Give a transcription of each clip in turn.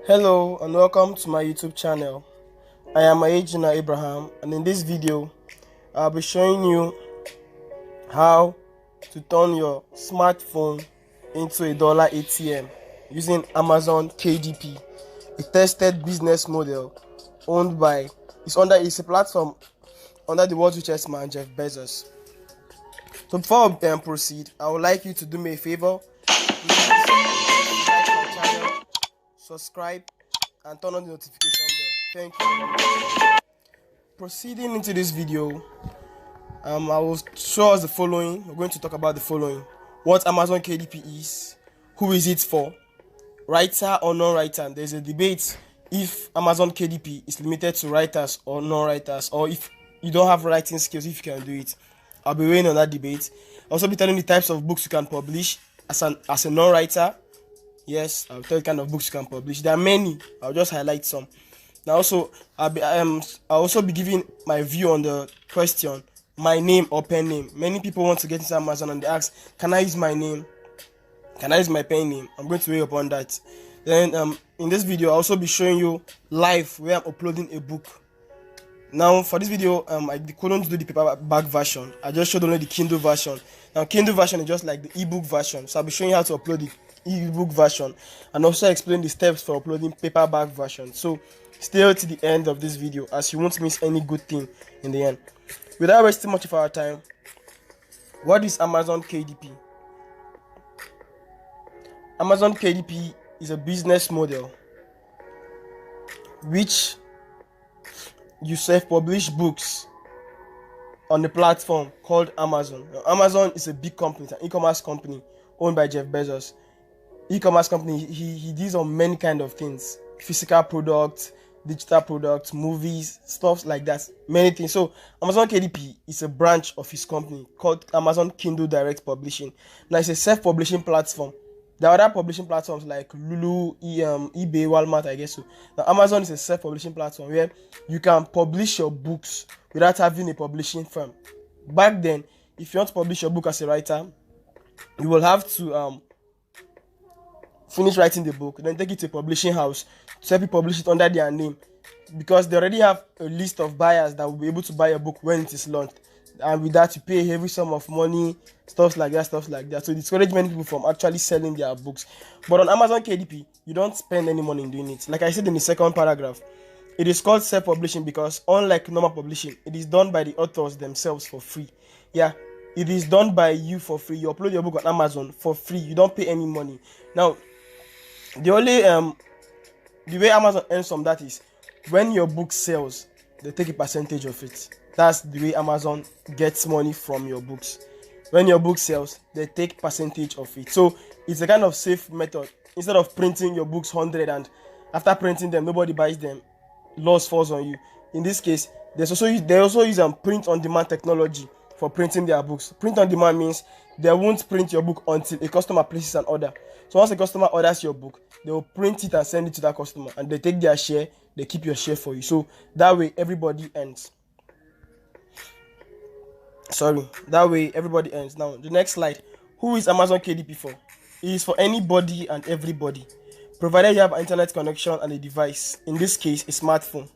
Hello and welcome to my YouTube channel. I am Ayejina Abraham, and in this video I'll be showing you how to turn your smartphone into a dollar ATM using Amazon KDP, a tested business model owned by it's a platform under the world's richest man, Jeff Bezos. So before we proceed, I would like you to do me a favor. Please like my channel, subscribe, and turn on the notification bell. Thank you. Proceeding into this video, I will show us the following. We're going to talk about the following: what Amazon KDP is, who is it for, writer or non-writer. There's a debate if Amazon KDP is limited to writers or non-writers, or if you don't have writing skills, if you can do it. I'll be weighing on that debate. I'll also be telling the types of books you can publish as a non-writer. Yes, I'll tell you the kind of books you can publish. There are many. I'll just highlight some. Now also, I'll also be giving my view on the question, my name or pen name. Many people want to get into Amazon and they ask, can I use my name? Can I use my pen name? I'm going to weigh upon that. Then in this video, I'll also be showing you live where I'm uploading a book. Now for this video, I couldn't do the paperback version. I just showed only the Kindle version. Now Kindle version is just like the ebook version. So I'll be showing you how to upload the ebook version and also explain the steps for uploading paperback version. So stay to the end of this video as you won't miss any good thing in the end. Without wasting much of our time, what is Amazon KDP? Amazon KDP is a business model which you self-publish books on the platform called Amazon. Now, Amazon is a big company, it's an e-commerce company owned by Jeff Bezos. E-commerce company, he deals on many kind of things: physical products, digital products, movies, stuff like that, many things. So Amazon KDP is a branch of his company called Amazon Kindle Direct Publishing. Now it's a self-publishing platform. There are other publishing platforms like Lulu, eBay, Walmart, I guess so. Now Amazon is a self-publishing platform where you can publish your books without having a publishing firm. Back then, if you want to publish your book as a writer, you will have to finish writing the book, then take it to a publishing house to help you publish it under their name, because they already have a list of buyers that will be able to buy a book when it is launched, and with that you pay a heavy sum of money, stuff like that. So it discourages many people from actually selling their books. But on Amazon KDP, you don't spend any money in doing it. Like I said in the second paragraph, it is called self-publishing because unlike normal publishing, it is done by the authors themselves for free. Yeah, it is done by you for free. You upload your book on Amazon for free. You don't pay any money. Now, the way Amazon earns from that is when your book sells, they take a percentage of it. That's the way Amazon gets money from your books. When your book sells, they take percentage of it. So it's a kind of safe method. Instead of printing your books 100 and after printing them nobody buys them, loss falls on you. In this case, they also use print on demand technology for printing their books. Print on demand means they won't print your book until a customer places an order. So once a customer orders your book, they will print it and send it to that customer, and they take their share, they keep your share for you. So that way everybody ends. That way everybody ends. Now the next slide. Who is Amazon KDP for? It is for anybody and everybody, provided you have an internet connection and a device. In this case, a smartphone.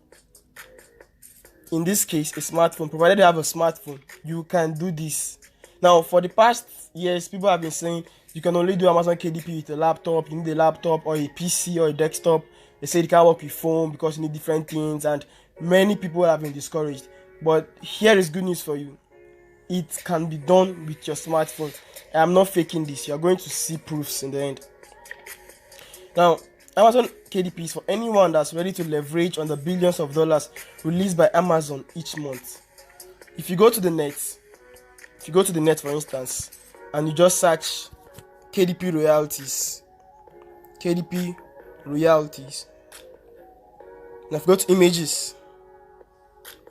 Provided you have a smartphone, you can do this. Now, for the past years, people have been saying you can only do Amazon KDP with a laptop. You need a laptop or a PC or a desktop. They say you can't work with phone because you need different things, and many people have been discouraged. But here is good news for you. It can be done with your smartphone. I am not faking this. You are going to see proofs in the end. Now, Amazon KDP is for anyone that's ready to leverage on the billions of dollars released by Amazon each month. If you go to the net, for instance, and you just search KDP royalties, now if you go to images,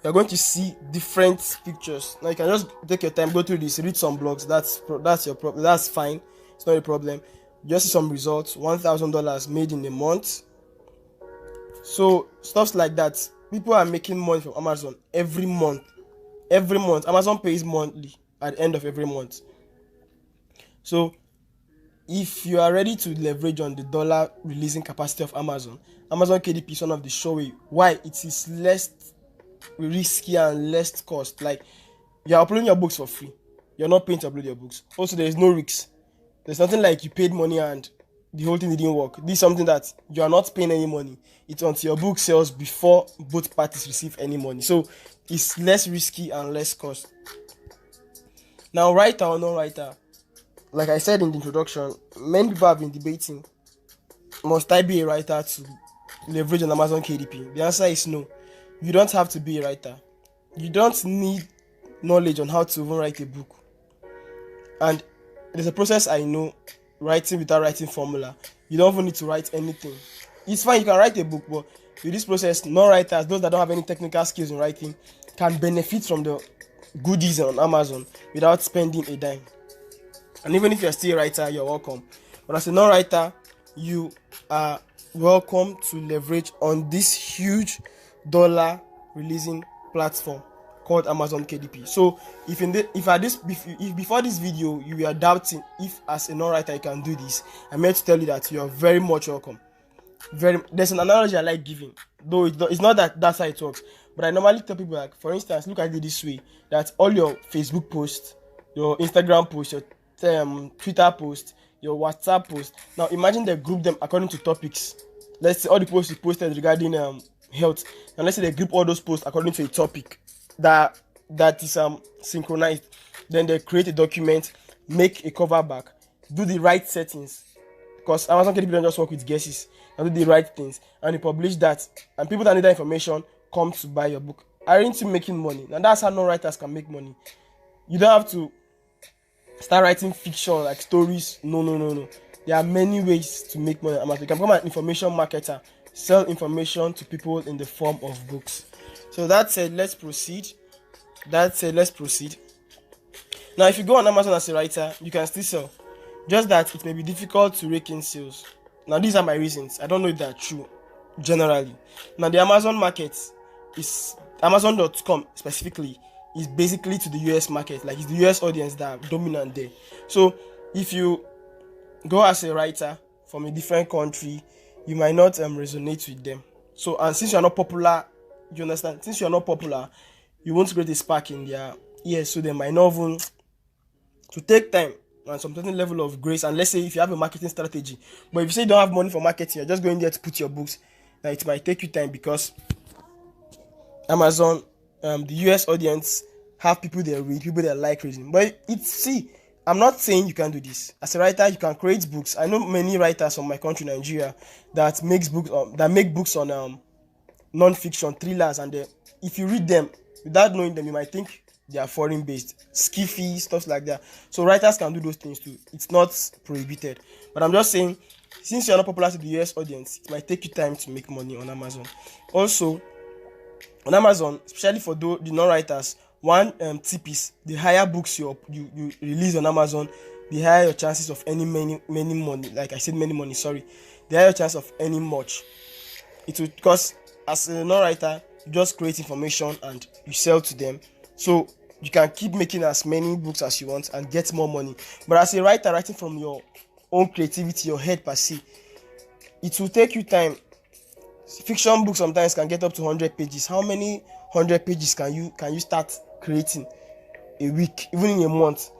you're going to see different pictures. Now you can just take your time, go through this, read some blogs. That's your problem. That's fine. It's not a problem. Just see some results. $1,000 made in a month. So stuff like that. People are making money from Amazon every month. Amazon pays monthly at the end of every month. So if you are ready to leverage on the dollar releasing capacity of Amazon KDP is one of the sure way why it is less risky and less cost. Like, you're uploading your books for free. You're not paying to upload your books. Also, there is no risks. There's nothing like you paid money and the whole thing didn't work. This is something that you are not paying any money. It's until your book sells before both parties receive any money. So it's less risky and less cost. Now, writer or non-writer, like I said in the introduction, many people have been debating, must I be a writer to leverage on Amazon KDP? The answer is no. You don't have to be a writer. You don't need knowledge on how to even write a book. And there's a process I know, writing without writing formula. You don't even need to write anything. It's fine, you can write a book, but with this process, non-writers, those that don't have any technical skills in writing, can benefit from the goodies on Amazon without spending a dime. And even if you're still a writer, you're welcome. But as a non-writer, you are welcome to leverage on this huge dollar releasing platform called Amazon KDP. So if before this video you were doubting if as a non-writer you can do this, I'm here to tell you that you are very much welcome. There's an analogy I like giving, though it's not that's how it works, but I normally tell people, like, for instance, look at it this way, that all your Facebook posts, your Instagram posts, your Twitter posts, your WhatsApp posts, now imagine they group them according to topics. Let's say all the posts you posted regarding health, and let's say they group all those posts according to a topic that is synchronized. Then they create a document, make a cover back, do the right settings, because Amazon KDP don't just work with guesses, and do the right things, and you publish that, and people that need that information come to buy your book. Aren't you making money? And that's how non-writers can make money. You don't have to start writing fiction like stories. No. There are many ways to make money on Amazon. You can become an information marketer, sell information to people in the form of books. So that said, let's proceed. Now, if you go on Amazon as a writer, you can still sell. Just that it may be difficult to rake in sales. Now, these are my reasons. I don't know if they're true, generally. Now, the Amazon market is, Amazon.com specifically, is basically to the US market. Like, it's the US audience that are dominant there. So, if you go as a writer from a different country, you might not resonate with them. So, and since you're not popular, you understand? Since you're not popular, you won't create a spark in their ears. So, they might not even, to take time and some certain level of grace. And let's say if you have a marketing strategy, but if you say you don't have money for marketing, you're just going there to put your books, now it might take you time, because Amazon, the US audience have people they read, people they like reading. But I'm not saying you can do this. As a writer, you can create books. I know many writers from my country, Nigeria, that make books on non-fiction thrillers, and if you read them without knowing them, you might think they are foreign based, skiffy stuff like that. So writers can do those things too. It's not prohibited. But I'm just saying, since you're not popular to the US audience, it might take you time to make money on Amazon. Also, on Amazon, especially for the non-writers, one tip is the higher books you release on Amazon, the higher your chances of any many money. Like I said, many money. Sorry, the higher chance of any much. It will, because as a non-writer, you just create information and you sell to them. So you can keep making as many books as you want and get more money. But as a writer, writing from your own creativity, your head per se, it will take you time. Fiction books sometimes can get up to 100 pages. How many 100 pages can you start creating a week, even in a month?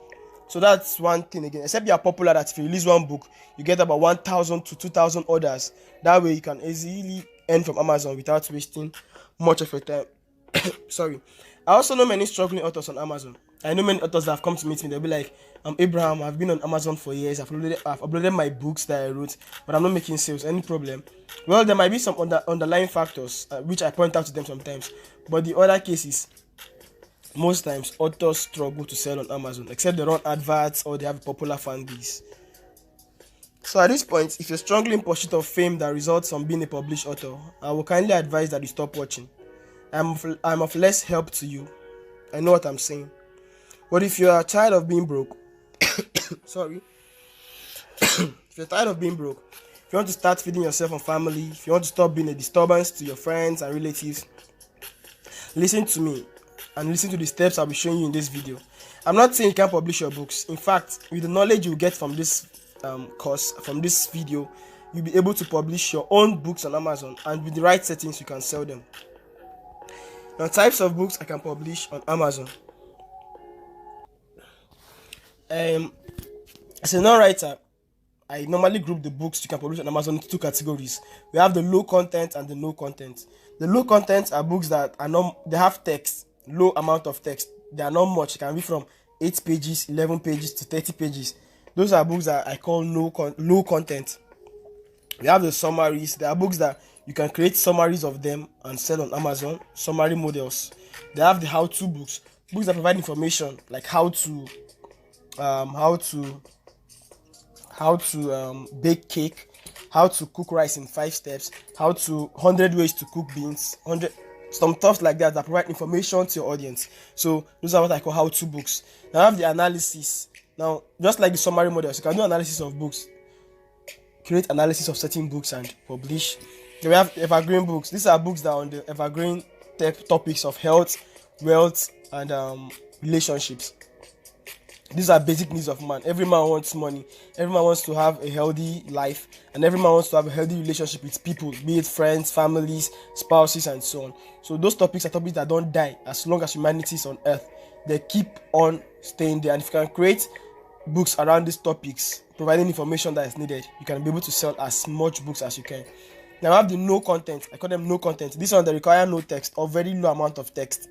So that's one thing again. Except you are popular, that if you release one book, you get about 1,000 to 2,000 orders. That way you can easily earn from Amazon without wasting much of your time. Sorry. I also know many struggling authors on Amazon. I know many authors that have come to meet me. They'll be like, Abraham, I've been on Amazon for years. I've uploaded my books that I wrote, but I'm not making sales. Any problem? Well, there might be some underlying factors, which I point out to them sometimes. But the other cases, most times, authors struggle to sell on Amazon, except they run adverts or they have a popular fan base. So at this point, if you're struggling in pursuit of fame that results from being a published author, I will kindly advise that you stop watching. I'm of less help to you. I know what I'm saying. But if you are tired of being broke, sorry, if you're tired of being broke, if you want to start feeding yourself and family, if you want to stop being a disturbance to your friends and relatives, listen to me and listen to the steps I'll be showing you in this video. I'm not saying you can't publish your books. In fact, with the knowledge you get from this course, from this video, you'll be able to publish your own books on Amazon, and with the right settings you can sell them. Now, types of books I can publish on Amazon. As a non-writer, I normally group the books you can publish on Amazon into two categories. We have the low content and the no content. The low content are books that are not, they have text, low amount of text. They are not much. It can be from 8 pages, 11 pages to 30 pages. Those are books that I call low content. We have the summaries. There are books that you can create summaries of them and sell on Amazon, summary models. They have the how-to books, books that provide information like how to bake cake, how to cook rice in 5 steps, how to 100 ways to cook beans, 100 some stuff like that provide information to your audience. So those are what I call how-to books. Now I have the analysis. Now, just like the summary models, you can do analysis of books, create analysis of certain books and publish. Then we have evergreen books. These are books that are on the evergreen topics of health, wealth, and relationships. These are basic needs of man. Every man wants money. Every man wants to have a healthy life, and every man wants to have a healthy relationship with people, be it friends, families, spouses, and so on. So those topics are topics that don't die as long as humanity is on earth. They keep on staying there. And if you can create books around these topics, providing information that is needed, you can be able to sell as much books as you can. Now I have the no content. I call them no content. This one, they require no text or very low amount of text.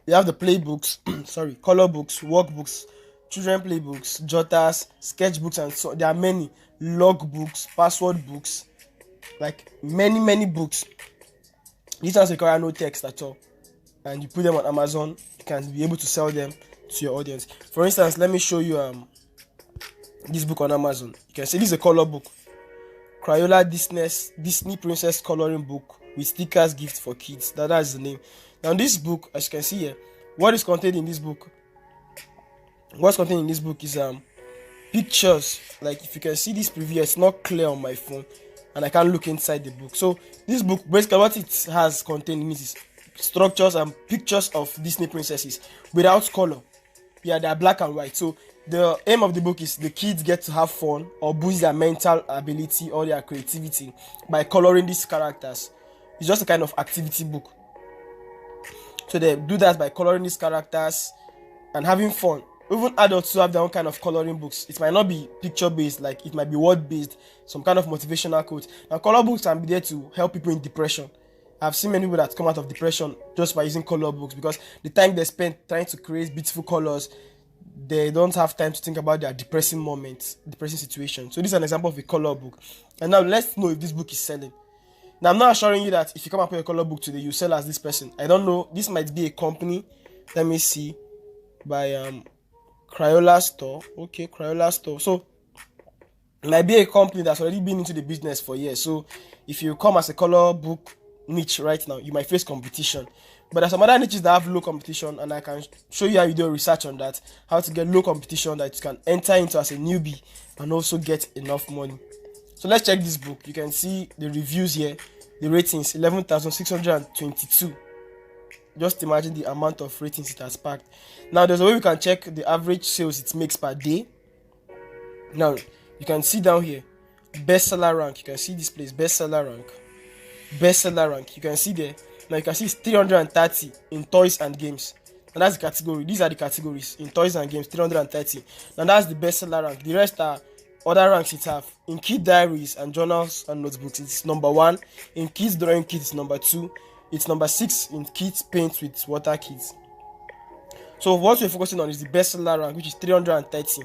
We have the playbooks, color books, workbooks, children playbooks, jotters, sketchbooks, and so there are many log books, password books, like many books. These ones require no text at all, and you put them on Amazon, you can be able to sell them to your audience. For instance, let me show you this book on Amazon. You can see this is a color book, Crayola Disney Princess coloring book with stickers gift for kids. That's the name. Now this book, as you can see here, what is contained in this book? What's contained in this book is pictures. Like if you can see this preview, it's not clear on my phone, and I can't look inside the book. So this book, basically what it has contained in it is structures and pictures of Disney princesses without color. Yeah, they are black and white. So the aim of the book is the kids get to have fun or boost their mental ability or their creativity by coloring these characters. It's just a kind of activity book. So they do that by coloring these characters and having fun. Even adults who have their own kind of coloring books. It might not be picture based, like it might be word based, some kind of motivational quote. Now color books can be there to help people in depression. I've seen many people that come out of depression just by using color books, because the time they spend trying to create beautiful colors, they don't have time to think about their depressing moments, depressing situation. So this is an example of a color book. And now let's know if this book is selling. Now I'm not assuring you that if you come up with a color book today, you sell as this person. I don't know. This might be a company. Let me see. By Crayola Store. Okay, Crayola Store. So it might be a company that's already been into the business for years. So if you come as a color book niche right now, you might face competition. But there's some other niches that have low competition, and I can show you how you do research on that, how to get low competition that you can enter into as a newbie and also get enough money. So let's check this book. You can see the reviews here, the ratings 11,622. Just imagine the amount of ratings it has packed. Now there's a way we can check the average sales it makes per day. Now you can see down here bestseller rank. You can see this place, bestseller rank. You can see there. Now you can see it's 330 in toys and games. And that's the category. These are the categories in toys and games, 330. Now that's the bestseller rank. The rest are other ranks it have. In kid diaries and journals and notebooks, it's number 1. In kids drawing kits, it's number 2. It's number 6 in kids paint with water kids. So what we're focusing on is the bestseller rank, which is 330.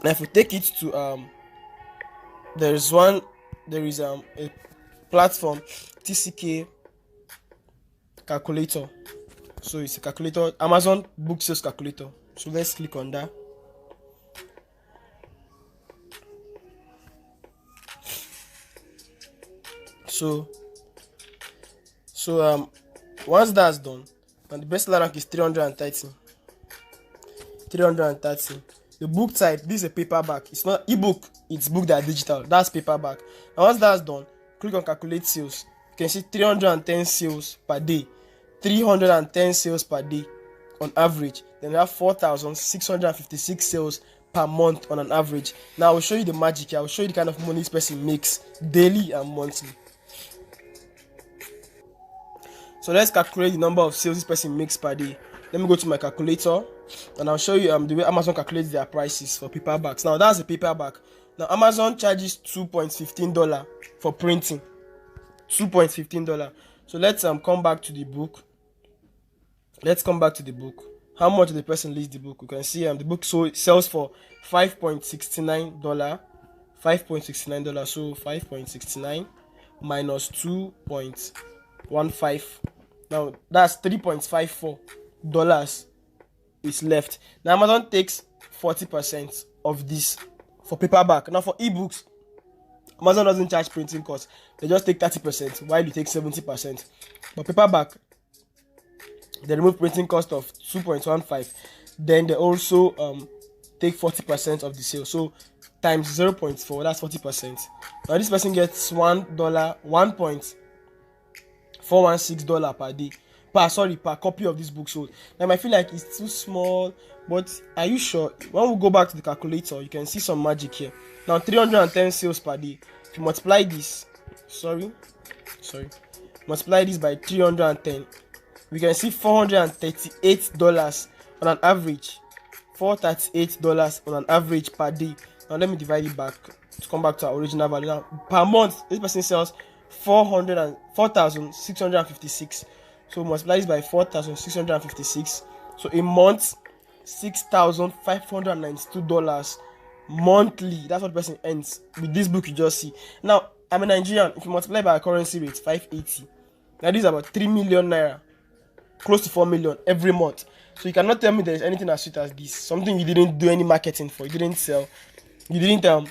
Now if we take it to there is a platform, TCK calculator. So it's a calculator, Amazon book sales calculator. So let's click on that. So once that's done, and the bestseller rank is 330. The book type, this is a paperback. It's not ebook, it's book that are digital. That's paperback. And once that's done, click on calculate sales. You can see 310 sales per day. 310 sales per day on average. Then we have 4,656 sales per month on an average. Now I will show you the magic here. I will show you the kind of money this person makes daily and monthly. So let's calculate the number of sales this person makes per day. Let me go to my calculator and I'll show you the way Amazon calculates their prices for paperbacks. Now that's a paperback. Now Amazon charges $2.15 for printing. $2.15. So let's come back to the book. Let's come back to the book. How much did the person list the book? You can see the book sells for $5.69. $5.69. So 5.69 minus 2.15. Now that's $3.54 is left. Now Amazon takes 40% of this for paperback. Now for ebooks, Amazon doesn't charge printing costs. They just take 30% while you take 70%. For paperback, they remove printing cost of 2.15. Then they also take 40% of the sale. So times 0.4, that's 40%. Now this person gets $1.416 per day. Per copy of this book sold. Now I might feel like it's too small, but are you sure? When we go back to the calculator, you can see some magic here. Now 310 sales per day. If you multiply this, multiply this by 310, we can see $438 on an average. $438 on an average per day. Now let me divide it back to come back to our original value. Now per month, this person sells 4,656. So multiply this by 4,656. So a month, $6,592 monthly. That's what the person earns with this book you just see. Now I'm a Nigerian. If you multiply by our currency rate, 580. Now this is about 3 million naira, close to 4 million every month. So you cannot tell me there is anything as sweet as this. Something you didn't do any marketing for, you didn't sell, you didn't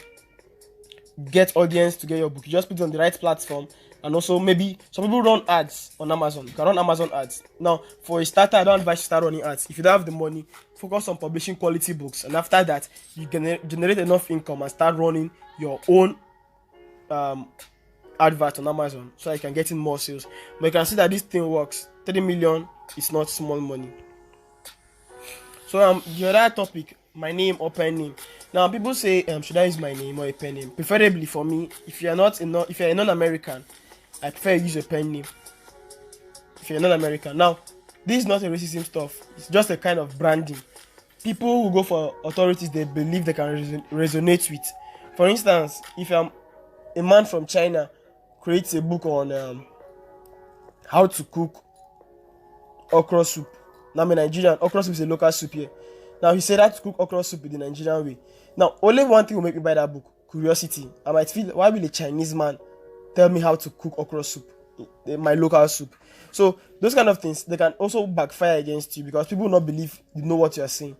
get audience to get your book. You just put it on the right platform. And also maybe some people run ads on Amazon. You can run Amazon ads. Now for a starter, I don't advise you start running ads. If you don't have the money, focus on publishing quality books, and after that you can generate enough income and start running your own advert on Amazon so you can get in more sales. But you can see that this thing works. 30 million is not small money. So the other topic, my name or pen name. Now people say should I use my name or a pen name? Preferably for me, if you're a non-American, I prefer use a pen name. If you're non-American. Now, this is not a racism stuff. It's just a kind of branding. People who go for authorities they believe they can resonate with. For instance, if a man from China creates a book on how to cook okra soup. Now I'm a Nigerian. Okra soup is a local soup here. Now he said that to cook okra soup in the Nigerian way. Now only one thing will make me buy that book: curiosity. I might feel, why will a Chinese man tell me how to cook okra soup, my local soup? So those kind of things, they can also backfire against you because people will not believe you know what you are saying.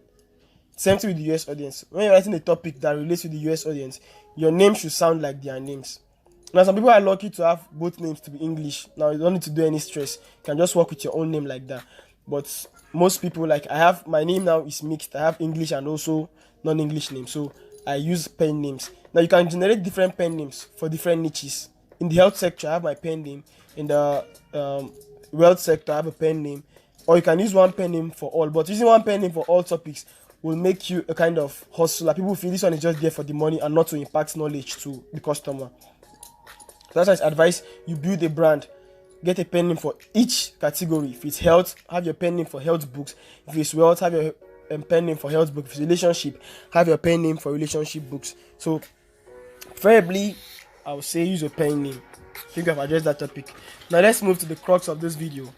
Same thing with the US audience. When you're writing a topic that relates to the US audience, your name should sound like their names. Now some people are lucky to have both names to be English. Now you don't need to do any stress. You can just work with your own name like that. But most people, like I have, my name now is mixed. I have English and also non-English names. So I use pen names. Now you can generate different pen names for different niches. In the health sector, I have my pen name. In the wealth sector, I have a pen name. Or you can use one pen name for all. But using one pen name for all topics will make you a kind of hustler. People feel this one is just there for the money and not to impact knowledge to the customer. So that's why I advise you build a brand. Get a pen name for each category. If it's health, have your pen name for health books. If it's wealth, have your pen name for health books. If it's relationship, have your pen name for relationship books. So preferably, I would say use a pen name. I think I've addressed that topic. Now let's move to the crux of this video.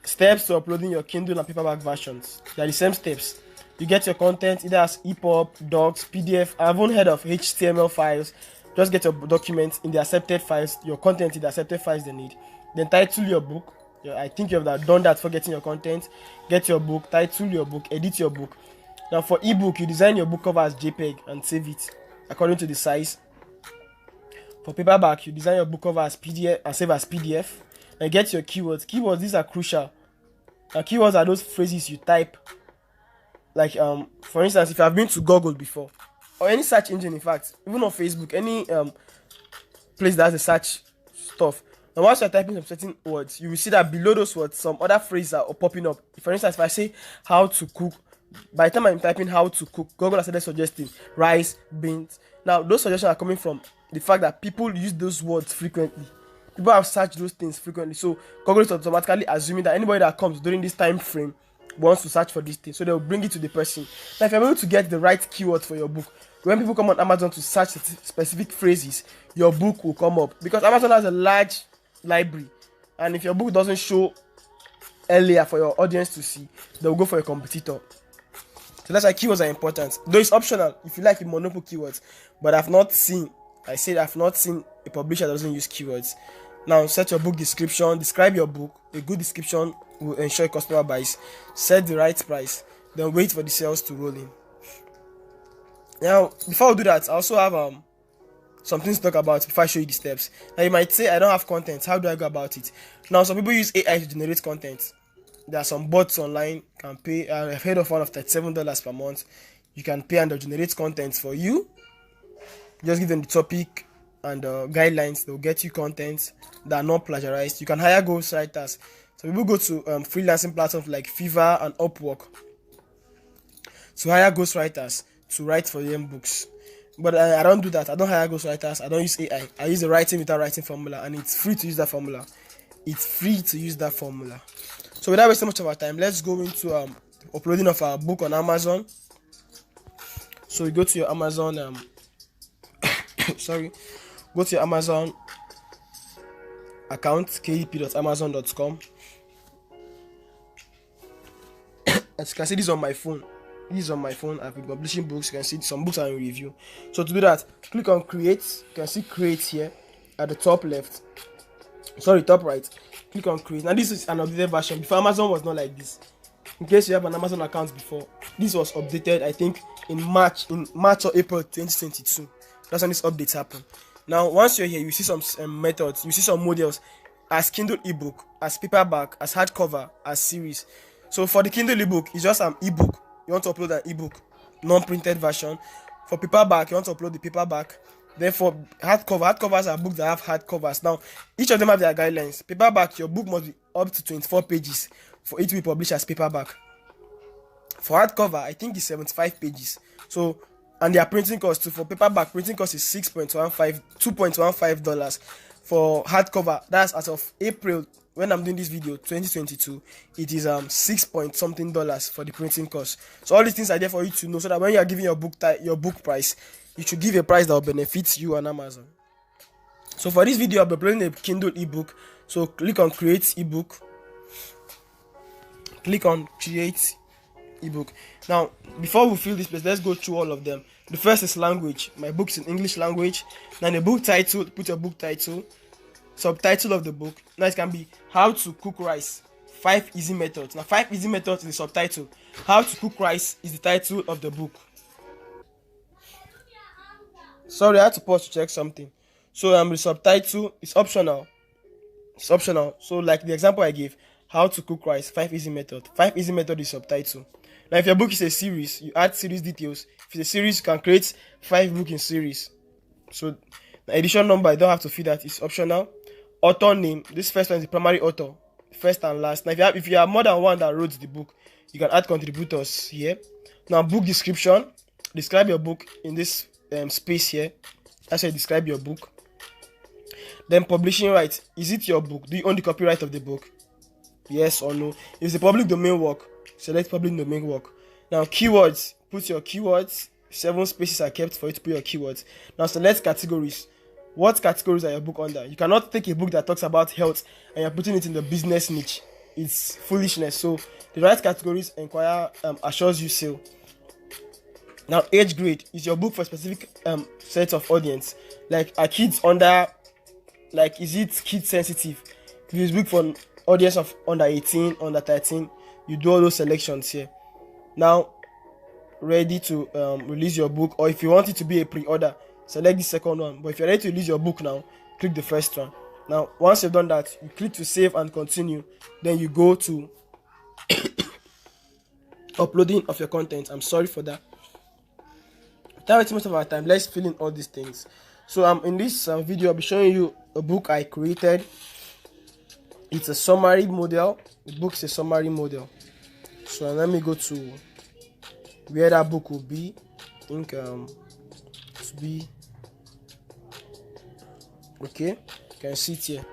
Steps to uploading your Kindle and paperback versions. They are the same steps. You get your content either as EPUB, docs, PDF. I haven't heard of HTML files. Just get your documents in the accepted files, your content in the accepted files they need. Then title your book. I think you have done that for getting your content. Get your book, title your book, edit your book. Now for ebook, you design your book cover as JPEG and save it according to the size. For paperback, you design your book cover as PDF and save as PDF. And get your keywords. Keywords, these are crucial. Now keywords are those phrases you type. Like for instance, if you have been to Google before, or any search engine, in fact, even on Facebook, any place that has a search stuff. And once you're typing some certain words, you will see that below those words, some other phrases are popping up. For instance, if I say how to cook By the time I'm typing how to cook, Google has started suggesting rice, beans. Now those suggestions are coming from the fact that people use those words frequently. People have searched those things frequently, so Google is automatically assuming that anybody that comes during this time frame wants to search for this thing, so they'll bring it to the person. Now if you're able to get the right keyword for your book, when people come on Amazon to search specific phrases, your book will come up, because Amazon has a large library, and if your book doesn't show earlier for your audience to see, they'll go for a competitor. So that's why keywords are important. Though it's optional if you like the monopoly keywords, but I've not seen a publisher that doesn't use keywords. Now set your book description, describe your book. A good description will ensure customer buys. Set the right price, then wait for the sales to roll in. Now before we do that, I also have something to talk about before I show you the steps. Now you might say, I don't have content, how do I go about it? Now some people use AI to generate content. There are some bots online, can pay. I've heard of one of $37 per month. You can pay and they'll generate content for you. Just give them the topic and guidelines. They'll get you content that are not plagiarized. You can hire ghostwriters. So people go to freelancing platforms like Fiverr and Upwork to hire ghostwriters to write for them books. But I don't do that. I don't hire ghostwriters. I don't use AI. I use the writing without writing formula, and it's free to use that formula. So without wasting much of our time, let's go into uploading of our book on Amazon. So you go to your Amazon go to your Amazon account, kep.amazon.com. As you can see, this is on my phone. I've been publishing books. You can see some books are in review. So to do that, click on create. You can see create here at the top left. Top right. Click on create. Now this is an updated version. Before, Amazon was not like this. In case you have an Amazon account before, this was updated, I think, in March or April 2022. That's when these updates happen. Now once you're here, you see some methods, you see some models as Kindle ebook, as paperback, as hardcover, as series. So for the Kindle ebook, it's just an ebook. You want to upload an ebook, non-printed version. For paperback, you want to upload the paperback. Then for hardcovers are books that have hardcovers. Now, each of them have their guidelines. Paperback, your book must be up to 24 pages for it to be published as paperback. For hardcover, I think it's 75 pages. So, and their printing cost too. For paperback, printing cost is $2.15. For hardcover, that's as of April, when I'm doing this video, 2022, it is $6 something for the printing cost. So all these things are there for you to know, so that when you are giving your book price, you should give a price that will benefit you on Amazon. So for this video, I'll be uploading a Kindle ebook. So click on create ebook. Click on create ebook. Now, before we fill this place, let's go through all of them. The first is language. My book's in English language. Now the book title, put your book title. Subtitle of the book. Now it can be how to cook rice, 5 easy methods. Now 5 easy methods is the subtitle. How to cook rice is the title of the book. Sorry, I had to pause to check something. So the subtitle is optional. So like the example I gave, how to cook rice, 5 easy method. 5 easy method is subtitle. Now if your book is a series, you add series details. If it's a series, you can create 5 books in series. So the edition number, I don't have to fill that, it's optional. Author name, this first one is the primary author, first and last. Now if you have more than one that wrote the book, you can add contributors here. Now book description, describe your book in this space here. That's how you describe your book. Then publishing rights, is it your book? Do you own the copyright of the book? Yes or no? If it's a public domain work, select public domain work. Now keywords, put your keywords. 7 spaces are kept for you to put your keywords. Now select categories. What categories are your book under? You cannot take a book that talks about health and you're putting it in the business niche. It's foolishness. So the right categories inquire assures you sale. Now age grade, is your book for a specific set of audience? Like are kids under, like is it kid sensitive? If it's book for audience of under 18, under 13, you do all those selections here. Now ready to release your book, or if you want it to be a pre-order, select the second one. But if you're ready to release your book now, click the first one. Now once you've done that, you click to save and continue. Then you go to uploading of your content. I'm sorry for that. Without wasting much of our time, let's fill in all these things. So in this video, I'll be showing you a book I created. It's a summary model. The book is a summary model. So let me go to where that book will be. I think to be okay. You can see it here.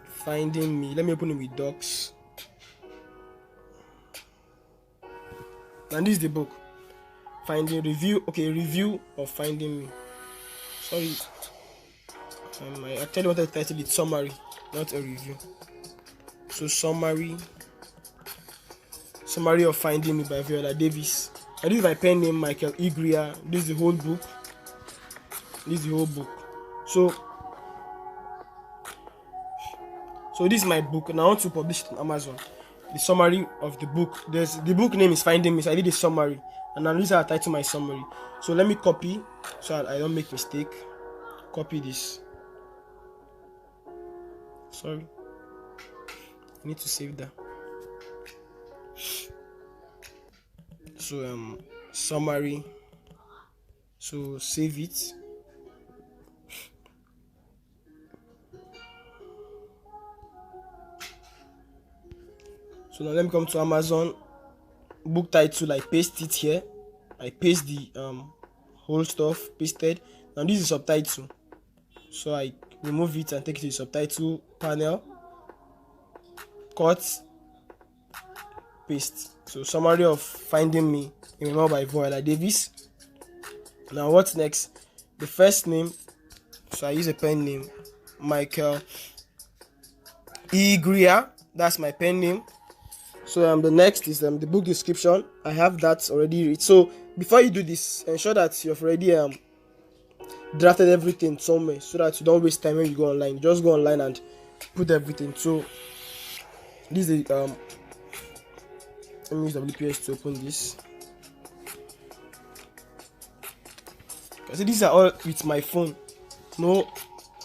Finding Me. Let me open it with docs. And this is the book. Finding Review. Okay, review of Finding Me. Sorry. I actually wanted to title it summary, not a review. So summary of Finding Me by Viola Davis. And this is my pen name, Michael E. Greer. This is the whole book. So this is my book, and I want to publish it on Amazon. The summary of the book. The book name is Finding Me, so I did a summary, and now this is how I title my summary. So let me copy so I don't make mistake. Copy this. Sorry, I need to save that. So summary. So save it. So now let me come to Amazon. Book title, I paste it here. I paste the whole stuff, pasted. Now this is subtitle. So I remove it and take it to the subtitle panel. Cut, paste. So summary of Finding Me, a memoir by Viola Davis. Now what's next? The first name. So I use a pen name, Michael E. Greer. That's my pen name. So the next is the book description. I have that already read. So before you do this, ensure that you've already drafted everything somewhere, so that you don't waste time when you go online. Just go online and put everything. So this is the let me use WPS to open this. So these are all with my phone, no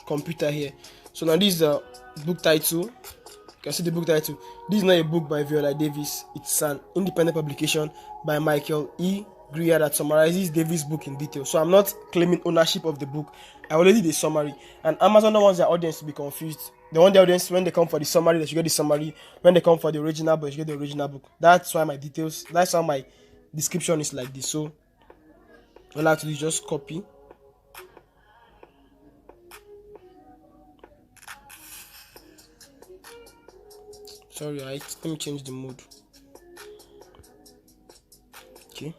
computer here. So now this is the book title. You can see the book title. This is not a book by Viola Davis. It's an independent publication by Michael E. Greer that summarizes Davis' book in detail. So I'm not claiming ownership of the book. I already did a summary. And Amazon don't want their audience to be confused. They want the audience, when they come for the summary, they should get the summary. When they come for the original book, they should get the original book. That's why my details, that's why my description is like this. So all I have to do is just copy. Sorry, let me change the mode. Okay.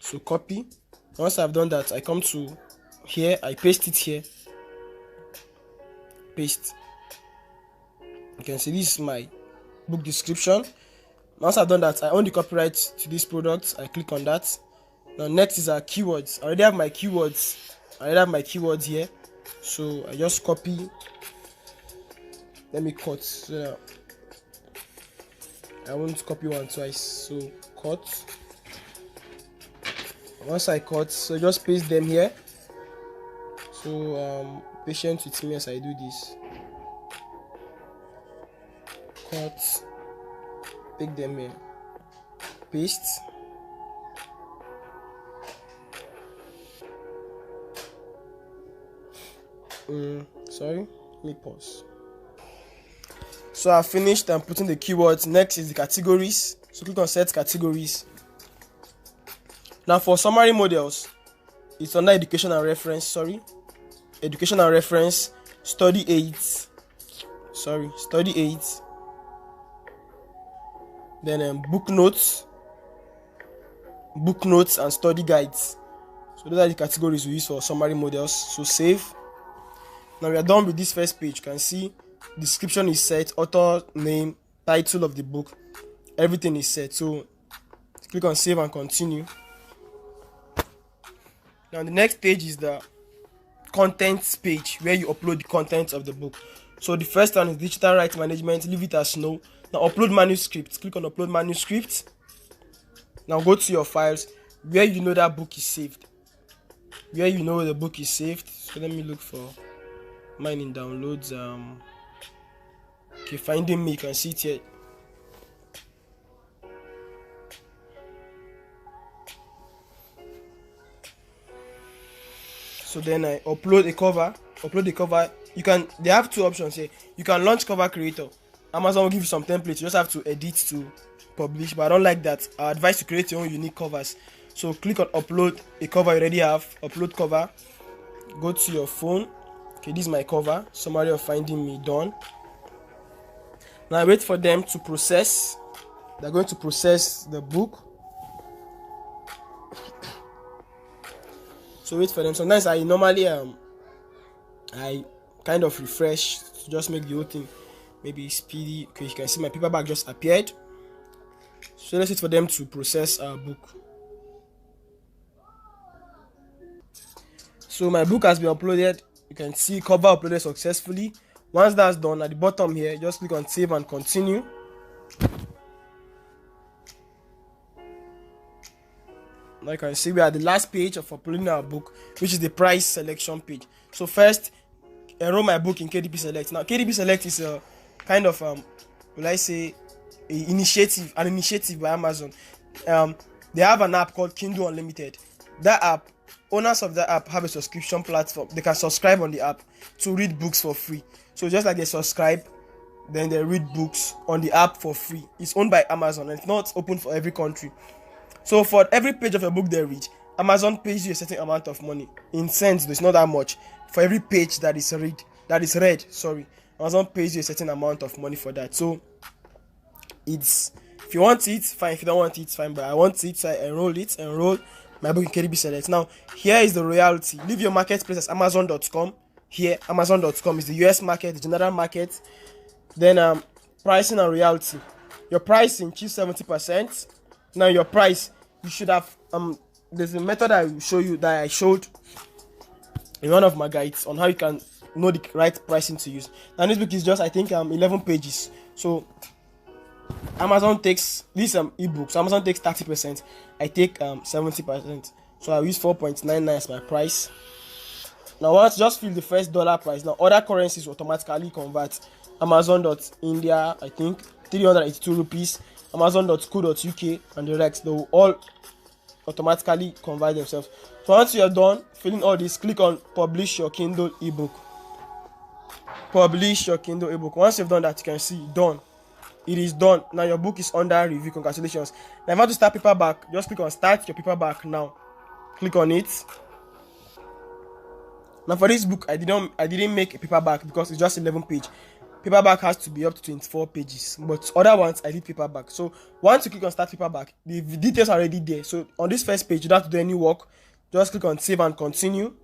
So copy. Once I've done that, I come to here, I paste it here. Paste. You can see this is my book description. Once I've done that, I own the copyright to this product. I click on that. Now next is our keywords. I already have my keywords here. So I just copy. Let me cut so that I won't copy one twice. So cut. Once I cut, so just paste them here. So patient with me as I do this. Cut. Take them here. Paste. Sorry. Let me pause. So I finished and putting the keywords. Next is the categories. So click on set categories. Now for summary models, it's under education and reference. Education and reference, study aids. Study aids. Then book notes and study guides. So those are the categories we use for summary models. So save. Now we are done with this first page. You can see description is set, author name, title of the book, everything is set. So click on save and continue. Now the next page is the contents page, where you upload the content of the book. So the first one is digital rights management, leave it as no. Now upload manuscript. Click on upload manuscript. Now go to your files where you know that book is saved. Where you know the book is saved. So let me look for mine in downloads. Okay, Finding Me, you can see it here. So then I upload a cover. You can, they have two options here. You can launch cover creator. Amazon will give you some templates. You just have to edit to publish, but I don't like that. I advise to create your own unique covers. So click on upload a cover you already have, upload cover, go to your phone. Okay, this is my cover, summary of finding me, done. Now I wait for them to process. They're going to process the book. So wait for them. Sometimes I normally I kind of refresh to just make the whole thing maybe speedy. Okay, you can see my paperback just appeared. So let's wait for them to process our book. So my book has been uploaded. You can see cover uploaded successfully. Once that's done, at the bottom here, just click on save and continue. Now you can see we are at the last page of uploading our book, which is the price selection page. So first, enroll my book in KDP Select. Now KDP Select is a kind of will I say an initiative by Amazon. They have an app called Kindle Unlimited. That app, owners of that app have a subscription platform. They can subscribe on the app to read books for free. So just like they subscribe, then they read books on the app for free. It's owned by Amazon and it's not open for every country. So for every page of a book they read, Amazon pays you a certain amount of money. In cents, though, it's not that much. For every page that is read, Amazon pays you a certain amount of money for that. So it's, if you want it, fine. If you don't want it, fine. But I want it, so I enroll my book in KDP Select. Now here is the royalty. Leave your marketplace as Amazon.com. Here, Amazon.com is the US market, the general market. Then pricing and royalty. Your pricing, choose 70%. Now your price, you should have there's a method I will show you that I showed in one of my guides on how you can know the right pricing to use. Now this book is just, I think, 11 pages. So Amazon takes this ebook. So Amazon takes 30%. I take 70%. So I use 4.99 as my price. Now once just fill the first dollar price. Now other currencies automatically convert. Amazon.India, I think 382 rupees. Amazon.co.uk and the rest, they will all automatically convert themselves. So once you're done filling all this, click on publish your Kindle ebook. Publish your Kindle ebook. Once you've done that, you can see done. It is done. Now your book is under review. Congratulations. Now if you want to start paperback, just click on start your paperback now. Click on it. Now for this book, I didn't make a paperback because it's just 11 pages. Paperback has to be up to 24 pages, but other ones I did paperback. So once you click on start paperback, the details are already there. So on this first page, you don't have to do any work. Just click on save and continue.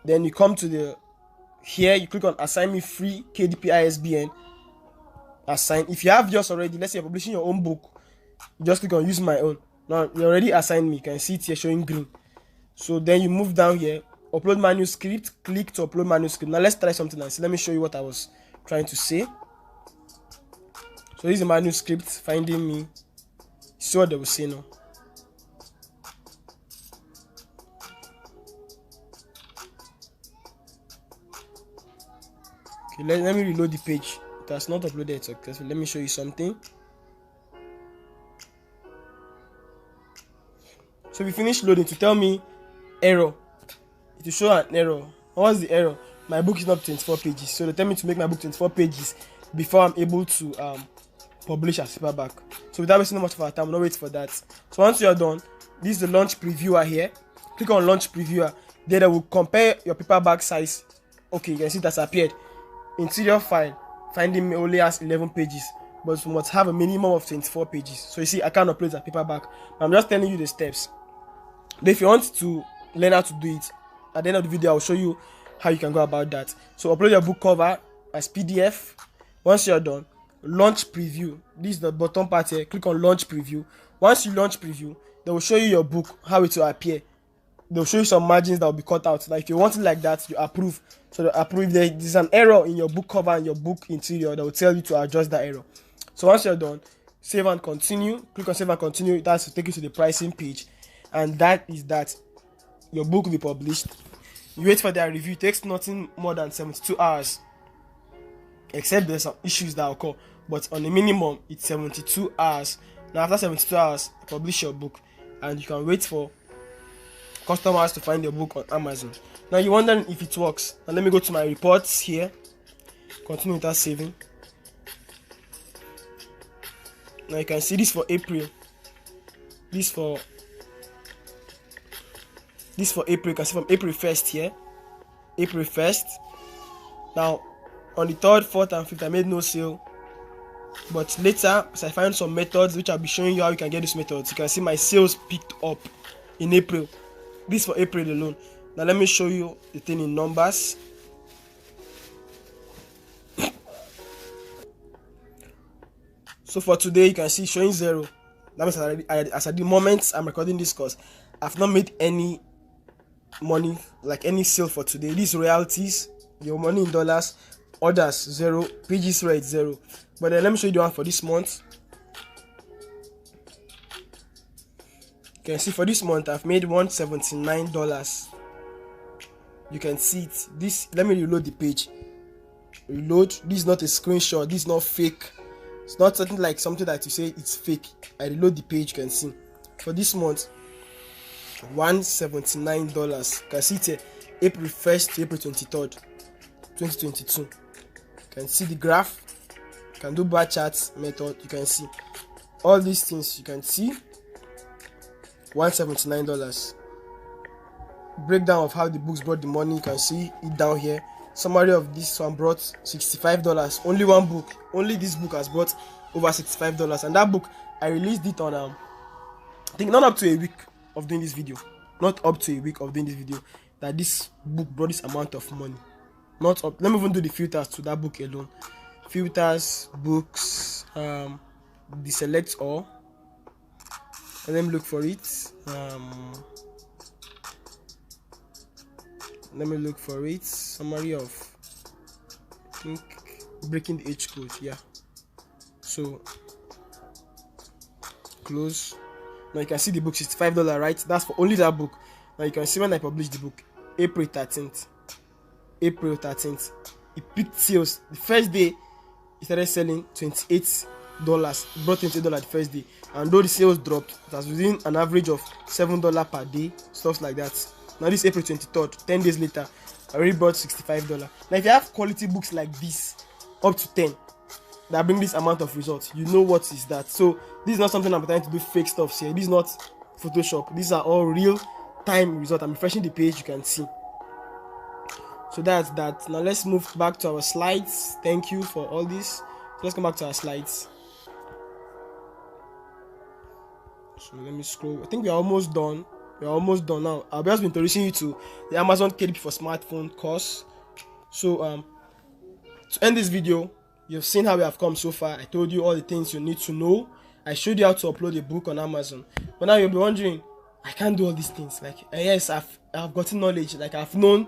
Then you come to the here, you click on assign me free KDP ISBN. Assign. If you have yours already, let's say you're publishing your own book, you just click on use my own. Now you already assigned me. You can see it here showing green. So then you move down here. Upload manuscript, click to upload manuscript. Now let's try something else. Let me show you what I was trying to say. So this is a manuscript, finding me. See what they will say now. Okay, let me reload the page. It has not uploaded successfully. Let me show you something. So we finished loading to tell me error. It will show an error. What's the error? My book is not 24 pages. So they tell me to make my book 24 pages before I'm able to publish as paperback. So without wasting much of our time, we'll not wait for that. So once you're done, this is the launch previewer here. Click on launch previewer. Then they will compare your paperback size. Okay, you can see that's appeared. Interior file, finding me only has 11 pages, but you must have a minimum of 24 pages. So you see, I can't upload a paperback. I'm just telling you the steps. But if you want to learn how to do it, at the end of the video, I'll show you how you can go about that. So upload your book cover as PDF. Once you're done, launch preview. This is the bottom part here. Click on launch preview. Once you launch preview, they will show you your book, how it will appear. They'll show you some margins that will be cut out. Like if you want it like that, you approve. So they approve. If there's an error in your book cover and your book interior, they will tell you to adjust that error. So once you're done, save and continue. Click on save and continue. That's to take you to the pricing page. And that is that. Your book will be published. You wait for their review. It takes nothing more than 72 hours. Except there's some issues that occur. But on the minimum, it's 72 hours. Now after 72 hours, you publish your book. And you can wait for customers to find your book on Amazon. Now you're wondering if it works. Now let me go to my reports here. Continue without saving. Now you can see this for April. This for April. You can see from April 1st here. April 1st. Now on the 3rd, 4th, and 5th, I made no sale. But later, as I find some methods which I'll be showing you how you can get these methods, you can see my sales picked up in April. This for April alone. Now let me show you the thing in numbers. So for today, you can see showing 0. That means as at the moment I'm recording this course, I've not made any money, like any sale for today. These royalties, your money in dollars, orders 0, pages rate 0. But then let me show you the one for this month. You can see for this month I've made $179. You can see it. This, let me reload the page. Reload. This is not a screenshot. This is not fake. It's not something like something that you say it's fake. I reload the page. You can see for this month $179. You can see it here, April 1st to April 23rd 2022. You can see the graph. You can do bar charts method. You can see all these things. You can see $179. Breakdown of how the books brought the money. You can see it down here. Summary of this one brought $65. Only one book, only this book has brought over $65. And that book, I released it on I think not up to a week of doing this video. Not up to a week of doing this video, that this book brought this amount of money. Not up. Let me even do the filters to that book alone. Filters, books, the select all. And let me look for it. Let me look for it. Summary of, I think, breaking the H code. Yeah. So close. Now you can see the book, $65, right? That's for only that book. Now you can see when I published the book, April 13th. April 13th. It picked sales. The first day, it started selling $28. It brought $28 the first day. And though the sales dropped, it was within an average of $7 per day, stuff like that. Now this April 23rd, 10 days later, I already bought $65. Now if you have quality books like this, up to 10, that bring this amount of results, you know what is that. So this is not something I'm trying to do fake stuff here. This is not Photoshop. These are all real time results. I'm refreshing the page, you can see. So that's that. Now let's move back to our slides. Thank you for all this. So let's come back to our slides. So let me scroll. I think we're almost done. We're almost done now. I'll just be introducing you to the Amazon KDP for smartphone course. So to end this video, you've seen how we have come so far. I told you all the things you need to know. I showed you how to upload a book on Amazon. But now you'll be wondering, I can't do all these things. Like, yes, I've gotten knowledge. Like, I've known,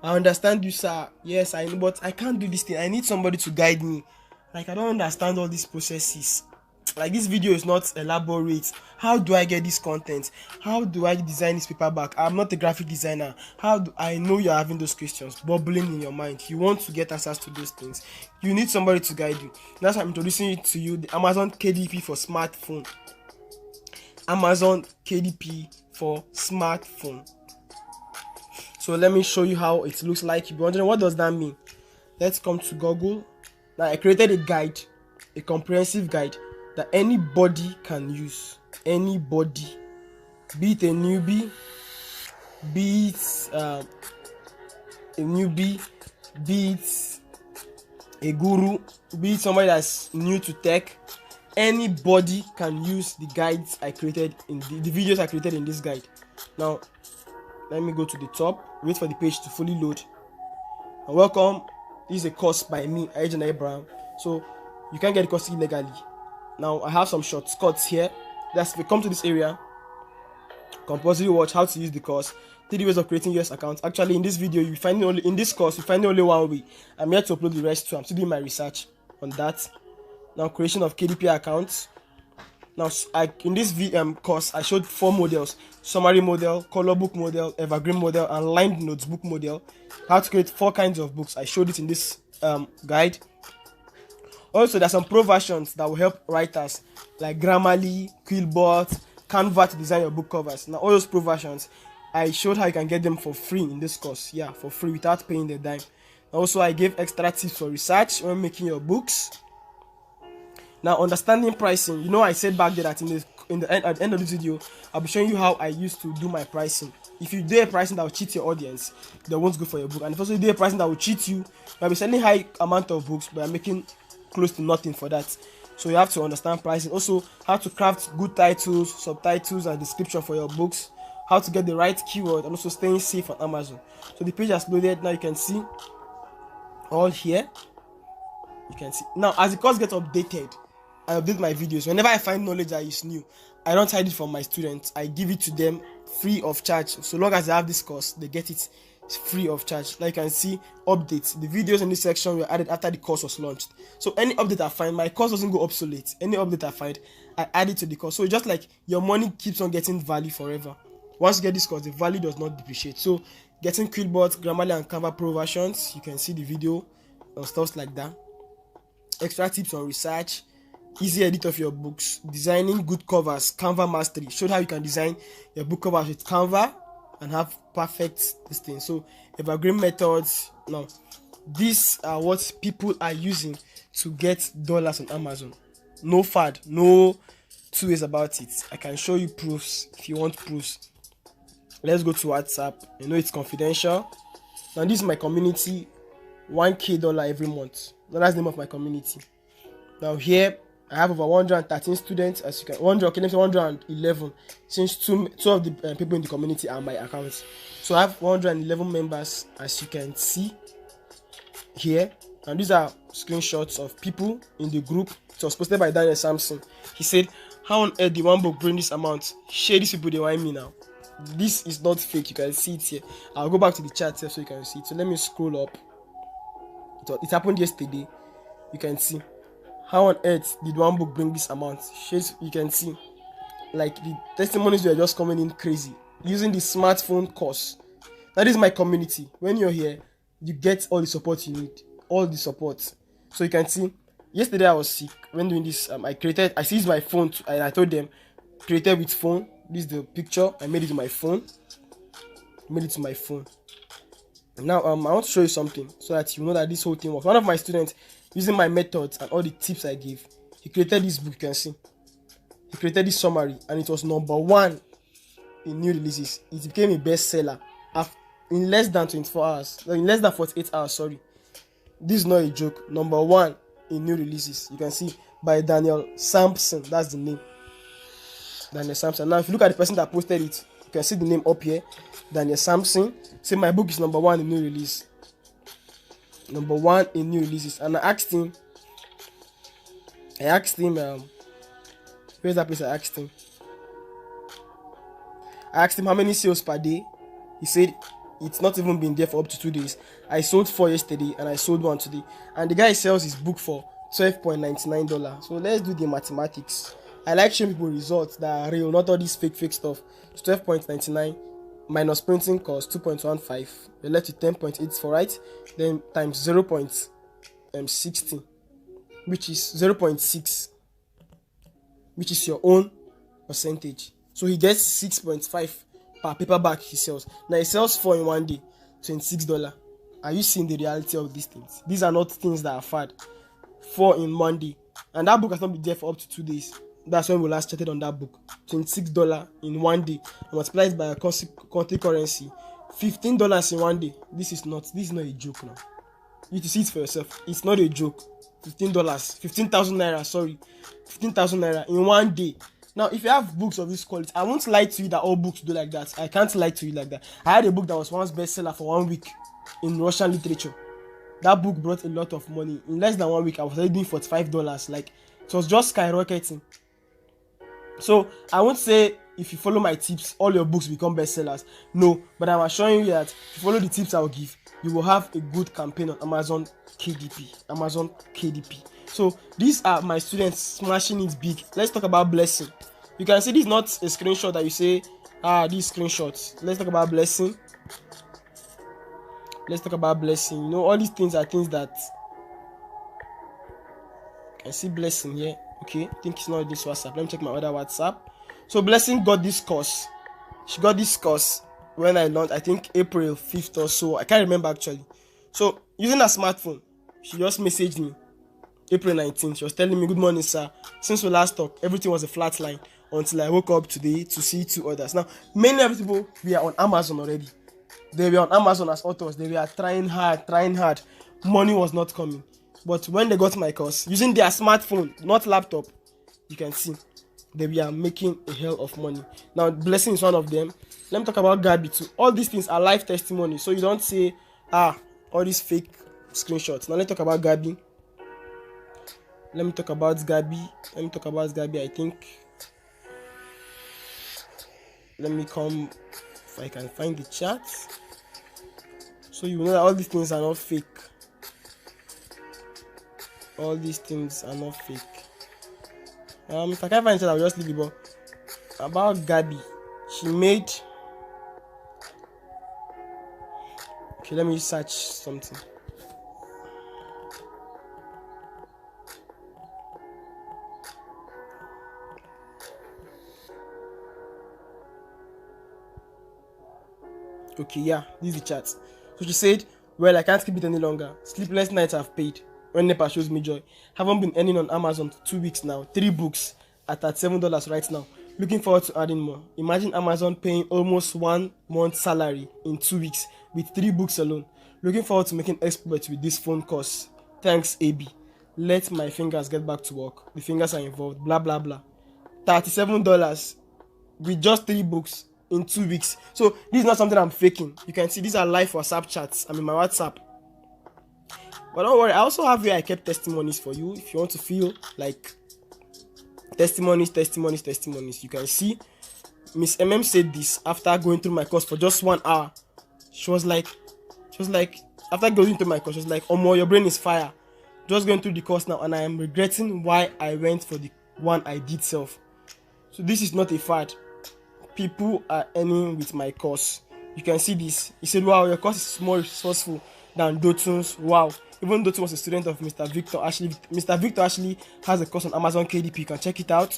I understand you, sir. Yes, I know, but I can't do this thing. I need somebody to guide me. Like, I don't understand all these processes. Like, this video is not elaborate. How do I get this content? How do I design this paperback? I'm not a graphic designer. How do I know you're having those questions bubbling in your mind? You want to get answers to those things. You need somebody to guide you. That's why I'm introducing it to you, the Amazon KDP for smartphone. Amazon KDP for smartphone. So let me show you how it looks like. You'll be wondering, what does that mean? Let's come to Google. Now I created a guide, a comprehensive guide that anybody can use. Anybody, be it a newbie, be it be it a guru, be it somebody that's new to tech. Anybody can use the guides I created in the videos I created in this guide. Now let me go to the top, wait for the page to fully load. And welcome. This is a course by me, Ejina Abraham. So you can get the course illegally. Now I have some shortcuts here. That's if you come to this area, compulsory watch how to use the course, 3 ways of creating US accounts. Actually, in this video, you find only in this course, you find only one way. I'm here to upload the rest too. I'm still doing my research on that. Now, creation of KDP accounts. Now, in this course, I showed 4 models: summary model, color book model, evergreen model, and lined notebook model. How to create 4 kinds of books. I showed it in this guide. Also, there's some pro versions that will help writers like Grammarly, Quillbot, Canva to design your book covers. Now, all those pro versions, I showed how you can get them for free in this course. Yeah, for free without paying the dime. Also, I gave extra tips for research when making your books. Now, understanding pricing. You know, I said back there that at the end of this video, I'll be showing you how I used to do my pricing. If you do a pricing that will cheat your audience, they won't go for your book. And if also you do a pricing that will cheat you, you'll be selling high amount of books, but you're making close to nothing for that. So you have to understand pricing. Also, how to craft good titles, subtitles, and description for your books. How to get the right keyword, and also staying safe on Amazon. So the page has loaded. Now you can see all here. You can see now as the course gets updated, I update my videos. Whenever I find knowledge that is new, I don't hide it from my students. I give it to them free of charge. So long as they have this course, they get it free of charge. Like you can see updates. The videos in this section were added after the course was launched. So any update I find, my course doesn't go obsolete. Any update I find, I add it to the course. So just like your money keeps on getting value forever. Once you get this course, the value does not depreciate. So getting Quillbot, Grammarly, and Canva Pro versions, you can see the video and stuff like that. Extra tips on research, easy edit of your books, designing good covers, Canva mastery. Showed how you can design your book covers with Canva and have perfect this thing. So evergreen methods. Now these are what people are using to get dollars on Amazon. No fad, no two ways about it. I can show you proofs if you want proofs. Let's go to WhatsApp. You know it's confidential. Now this is my community, $1K every month. Now that's the name of my community. Now here I have over 113 students, as you can 111, since two of the people in the community are my accounts. So I have 111 members, as you can see here, and these are screenshots of people in the group. It was posted by Daniel Sampson. He said, "How on earth did one book bring this amount? Share these people, they want me now." This is not fake. You can see it here. I'll go back to the chat here so you can see it. So let me scroll up. It happened yesterday. You can see. How on earth did one book bring this amount? You can see, like, the testimonies were just coming in crazy using the smartphone course. That is my community. When you're here, you get all the support you need, all the support. So you can see, yesterday I was sick. When doing this, I seized my phone and I told them, created with phone. This is the picture. I made it to my phone. Now I want to show you something so that you know that this whole thing works. One of my students, using my methods and all the tips I gave, he created this book. You can see he created this summary, and it was #1 in new releases. It became a bestseller in less than 24 hours, in less than 48 hours. Sorry, this is not a joke. #1 in new releases. You can see by Daniel Sampson. That's the name, Daniel Sampson. Now if you look at the person that posted it, you can see the name up here, Daniel Sampson. Say my book is #1 in new release. #1 in new releases. And I asked him, where's that place? I asked him how many sales per day. He said it's not even been there for up to 2 days. I sold 4 yesterday and I sold 1 today. And the guy sells his book for $12.99. So let's do the mathematics. I like showing people results that are real, not all this fake stuff. It's $12.99 minus printing cost 2.15. You're left with 10.84, right? Then times 0.60, which is 0.6, which is your own percentage. So he gets 6.5 per paperback he sells. Now he sells 4 in 1 day, $26. Are you seeing the reality of these things? These are not things that are fad. 4 in 1 day, and that book has not been there for up to 2 days. That's when we last chatted on that book. $26 in 1 day, multiplied by a country currency, $15 in 1 day. This is not a joke now. You need to see it for yourself. It's not a joke. $15, 15,000 naira. Sorry, 15,000 naira in 1 day. Now, if you have books of this quality, I won't lie to you that all books do like that. I can't lie to you like that. I had a book that was once bestseller for 1 week in Russian literature. That book brought a lot of money. In less than 1 week, I was already doing $45. Like, it was just skyrocketing. So I won't say if you follow my tips, all your books become bestsellers. No, but I'm assuring you that if you follow the tips I will give, you will have a good campaign on Amazon KDP. So these are my students smashing it big. Let's talk about Blessing. You can see this is not a screenshot that you say, these screenshots. Let's talk about Blessing. You know, all these things are things that I see Blessing here. Okay, I think it's not this WhatsApp. Let me check my other WhatsApp. So Blessing got this course. She got this course when I launched, I think April 5th or so. I can't remember actually. So using a smartphone. She just messaged me April 19th. She was telling me, good morning, sir. Since we last talked, everything was a flat line until I woke up today to see 2 orders. Now, many of the people were on Amazon already. They were on Amazon as authors. They were trying hard. Money was not coming. But when they got my course, using their smartphone, not laptop, you can see they were making a hell of money. Now, Blessing is one of them. Let me talk about Gabi too. All these things are live testimony. So you don't say, all these fake screenshots. Now let's talk about Gabi. I think. Let me come, if I can find the chat. So you know that all these things are not fake. If I can't find it, I'll just leave it. But about Gabi, she made. Okay, let me search something. Okay, yeah, this is the chat. So she said, well, I can't keep it any longer. Sleepless nights I've paid. When NEPA shows me joy. Haven't been earning on Amazon for 2 weeks now. 3 books at $37 right now. Looking forward to adding more. Imagine Amazon paying almost 1 month's salary in 2 weeks with 3 books alone. Looking forward to making exploits with this phone course. Thanks, AB. Let my fingers get back to work. The fingers are involved. Blah, blah, blah. $37 with just 3 books in 2 weeks. So this is not something I'm faking. You can see these are live WhatsApp chats. I'm in my WhatsApp. But don't worry, I also have where I kept testimonies for you. If you want to feel like testimonies, you can see Miss MM said this after going through my course for just 1 hour. She was like, after going through my course, she was like, Omo, your brain is fire. Just going through the course now, and I am regretting why I went for the one I did self. So this is not a fad. People are earning with my course. You can see this. He said, wow, your course is more resourceful than Dotun's. Wow. Even Dotun was a student of Mr. Victor. Mr. Victor actually has a course on Amazon KDP. You can check it out.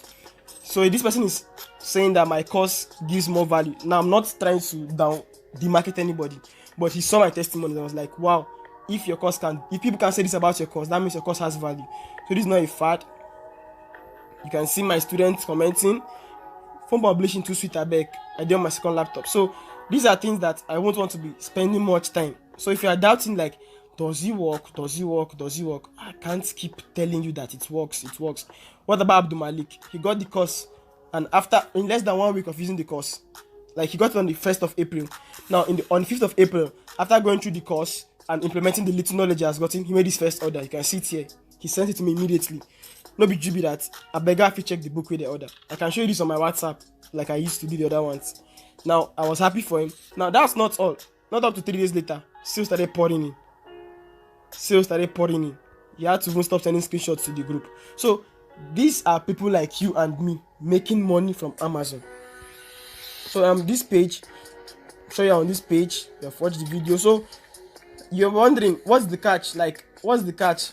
So this person is saying that my course gives more value. Now, I'm not trying to demarket anybody, but he saw my testimony and was like, wow, if people can say this about your course, that means your course has value. So this is not a fad. You can see my students commenting. Phone publishing too sweet, I beg. I did on my second laptop. So these are things that I won't want to be spending much time. So if you are doubting, like, does it work? I can't keep telling you that it works. What about Abdul Malik? He got the course, and in less than 1 week of using the course, like, he got it on the 1st of April. Now on the 5th of April, after going through the course and implementing the little knowledge he has gotten, he made his first order. You can see it here. He sent it to me immediately. No be GB that. I beg if you check the book with the order. I can show you this on my WhatsApp like I used to do the other ones. Now I was happy for him. Now that's not all. Not up to 3 days later, sales started pouring in. You had to even stop sending screenshots to the group. So these are people like you and me making money from Amazon. So this page, show you on this page, you have watched the video. So you're wondering, what's the catch? Like, what's the catch?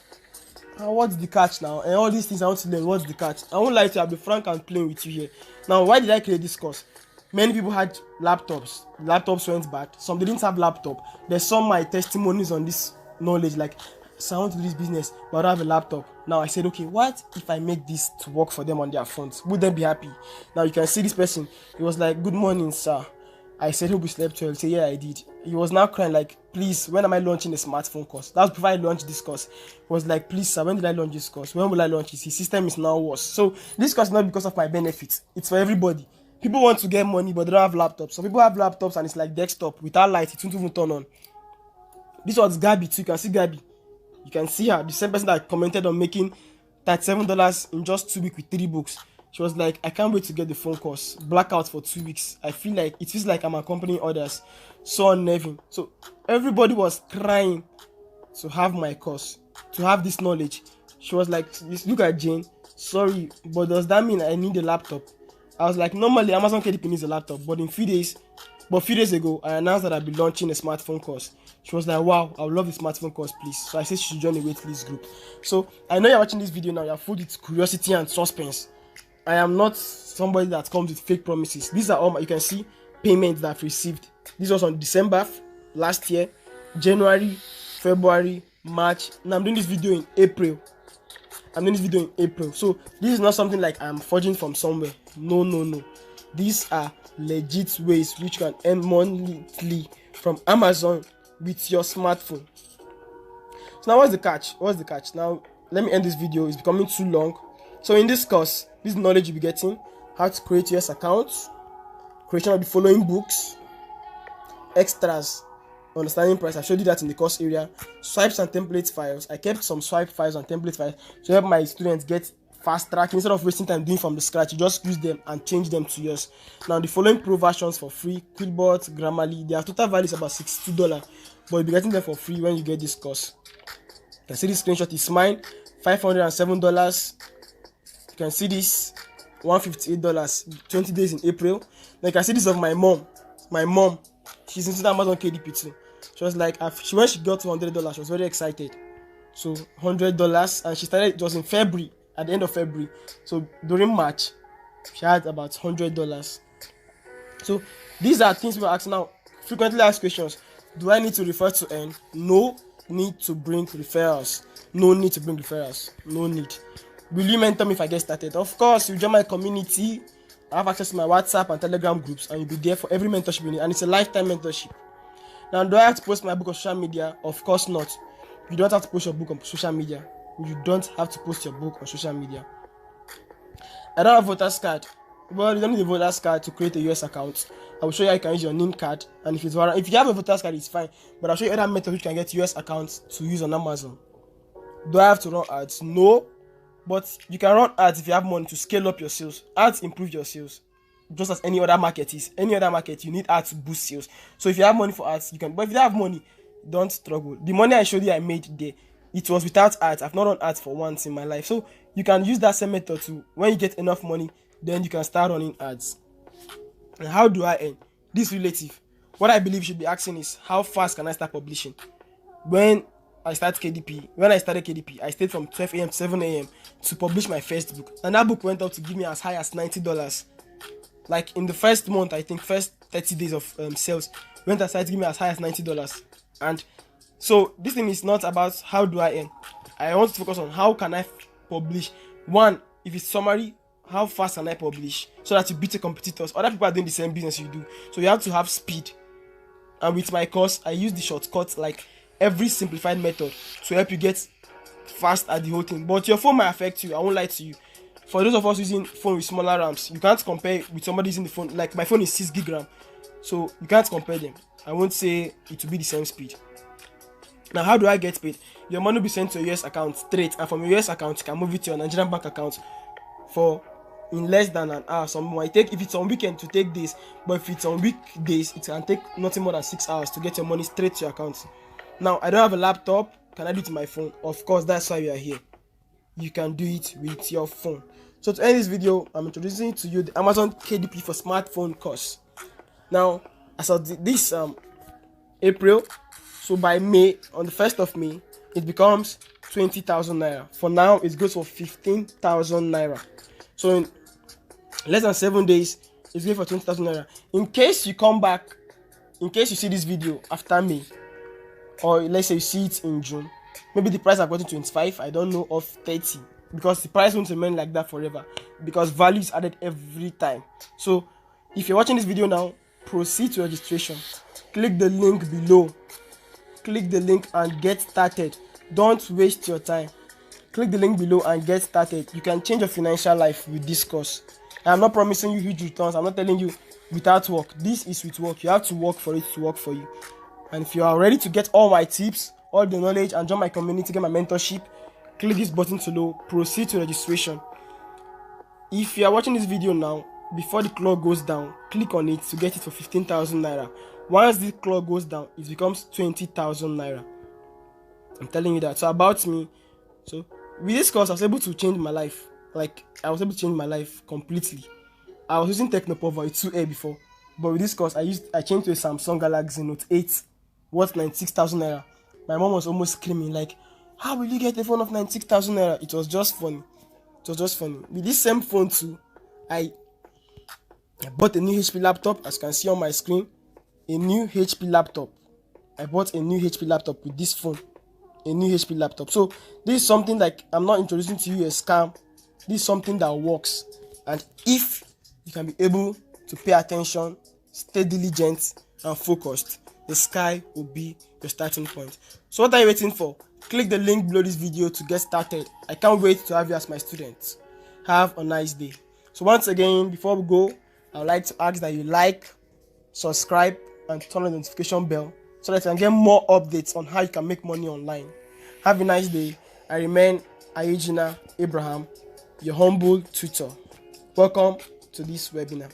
What's the catch now? And all these things I want to learn, what's the catch? I won't lie to you, I'll be frank and plain with you here. Now, why did I create this course? Many people had laptops. Laptops went bad. Some didn't have laptop. There's some my testimonies on this knowledge, like, so I want to do this business, but I don't have a laptop. Now I said, okay, what if I make this to work for them on their phones? Would they be happy? Now you can see this person. He was like, good morning, sir. I said, hope you slept well. He said, yeah, I did. He was now crying like, please, when am I launching a smartphone course? That was before I launched this course. He was like, please, sir, when did I launch this course? When will I launch it? His system is now worse. So this course is not because of my benefits. It's for everybody. People want to get money, but they don't have laptops. Some people have laptops and it's like desktop. Without light, it won't even turn on. This was Gabi too. You can see Gabi. You can see her, the same person that commented on making $37 in just 2 weeks with 3 books. She was like, I can't wait to get the phone course. Blackout for 2 weeks. It feels like I'm accompanying others. So unnerving. So everybody was crying to have my course, to have this knowledge. She was like, look at Jane. Sorry, but does that mean I need a laptop? I was like, normally Amazon KDP needs a laptop, but a few days ago, I announced that I'd be launching a smartphone course. She was like, wow, I would love the smartphone course, please. So I said she should join the waitlist group. So I know you're watching this video now, you're full with curiosity and suspense. I am not somebody that comes with fake promises. These are all you can see payments that I've received. This was on December last year, January, February, March. Now I'm doing this video in April. So this is not something like I'm forging from somewhere. No. These are legit ways which you can earn monthly from Amazon with your smartphone. So now what's the catch? Now let me end this video. It's becoming too long. So in this course, this knowledge you'll be getting: how to create US accounts, creation of the following books, extras, understanding price. I showed you that in the course area. Swipes and template files. I kept some swipe files and template files to help my students get fast track. Instead of wasting time doing from the scratch, you just use them and change them to yours. Now the following pro versions for free: Quillbot, Grammarly. Their total value is about $62, but you'll be getting them for free when you get this course. You can see this screenshot is mine, $507. You can see this, $158, 20 days in April. Now you can see this of my mom. She's into Amazon KDP too. She was like, when she got to $100, she was very excited. So $100, and she started. It was in February, at the end of February. So during March, she had about $100. So these are things people are asking now. Frequently asked questions: do I need to refer to earn? No need to bring referrals. No need. Will you mentor me if I get started? Of course, you join my community. I have access to my WhatsApp and Telegram groups, and you'll be there for every mentorship you need, and it's a lifetime mentorship. Now, do I have to post my book on social media? Of course not. You don't have to post your book on social media. You don't have to post your book on social media. I don't have voters card. Well, you don't need a voters card to create a US account. I will show you how you can use your NIN card, and if you have a voters card, it's fine. But I'll show you other methods which can get US accounts to use on Amazon. Do I have to run ads? No. But you can run ads if you have money to scale up your sales. Ads improve your sales, just as any other market is. Any other market, you need ads to boost sales. So if you have money for ads, you can. But if you don't have money, don't struggle. The money I showed you I made there, it was without ads. I've not run ads for once in my life. So you can use that same method too. When you get enough money, then you can start running ads. And how do I earn? This relative. What I believe you should be asking is, how fast can I start publishing? When I started KDP, I stayed from 12 a.m. to 7 a.m. to publish my first book. And that book went out to give me as high as $90. Like in the first month, I think first 30 days of sales, went aside to give me as high as $90. And so this thing is not about how do I earn. I want to focus on how can I publish. One, if it's summary, how fast can I publish so that you beat your competitors? Other people are doing the same business you do. So you have to have speed. And with my course, I use the shortcuts, like every simplified method, to help you get fast at the whole thing. But your phone might affect you. I won't lie to you. For those of us using phone with smaller RAMs, you can't compare with somebody using the phone. Like my phone is 6 gig RAM, so you can't compare them. I won't say it will be the same speed. Now, how do I get paid? Your money will be sent to your US account straight, and from your US account, you can move it to your Nigerian bank account in less than an hour. Some might take, if it's on weekend, to take days, but if it's on weekdays, it can take nothing more than 6 hours to get your money straight to your account. Now, I don't have a laptop. Can I do it on my phone? Of course, that's why we are here. You can do it with your phone. So to end this video, I'm introducing to you the Amazon KDP for smartphone course. Now, as of this April, so by May, on the 1st of May, it becomes 20,000 naira. For now, it goes for 15,000 naira. So in less than 7 days, it's going for 20,000 naira. In case you come back, in case you see this video after May, or let's say you see it in June, maybe the price I've gotten 25, I don't know, of 30, because the price won't remain like that forever, because value is added every time. So if you're watching this video now, proceed to registration. Click the link below. Click the link and get started. Don't waste your time. Click the link below and get started. You can change your financial life with this course. I'm not promising you huge returns. I'm not telling you without work. This is with work. You have to work for it to work for you. And if you are ready to get all my tips, all the knowledge, and join my community, get my mentorship, click this button below. Proceed to registration. If you are watching this video now, before the clock goes down, click on it to get it for 15,000 naira. Once the clock goes down, it becomes 20,000 naira. I'm telling you that. So about me, so with this course, I was able to change my life. Like, I was able to change my life completely. I was using Technopower 2A before, but with this course, I changed to a Samsung Galaxy Note 8, worth 96,000 naira. My mom was almost screaming like, how will you get a phone of 96,000 naira? It was just funny. With this same phone too, I bought a new HP laptop, as you can see on my screen. A new HP laptop. I bought a new HP laptop with this phone. a new HP laptop. So this is something like I'm not introducing to you a scam. This is something that works, and if you can be able to pay attention, stay diligent and focused, the sky will be your starting point. So what are you waiting for? Click the link below this video to get started. I can't wait to have you as my student. Have a nice day. So once again, before we go, I would like to ask that you like, subscribe and turn on the notification bell so that you can get more updates on how you can make money online. Have a nice day. I remain Ayejina Abraham, your humble tutor. Welcome to this webinar.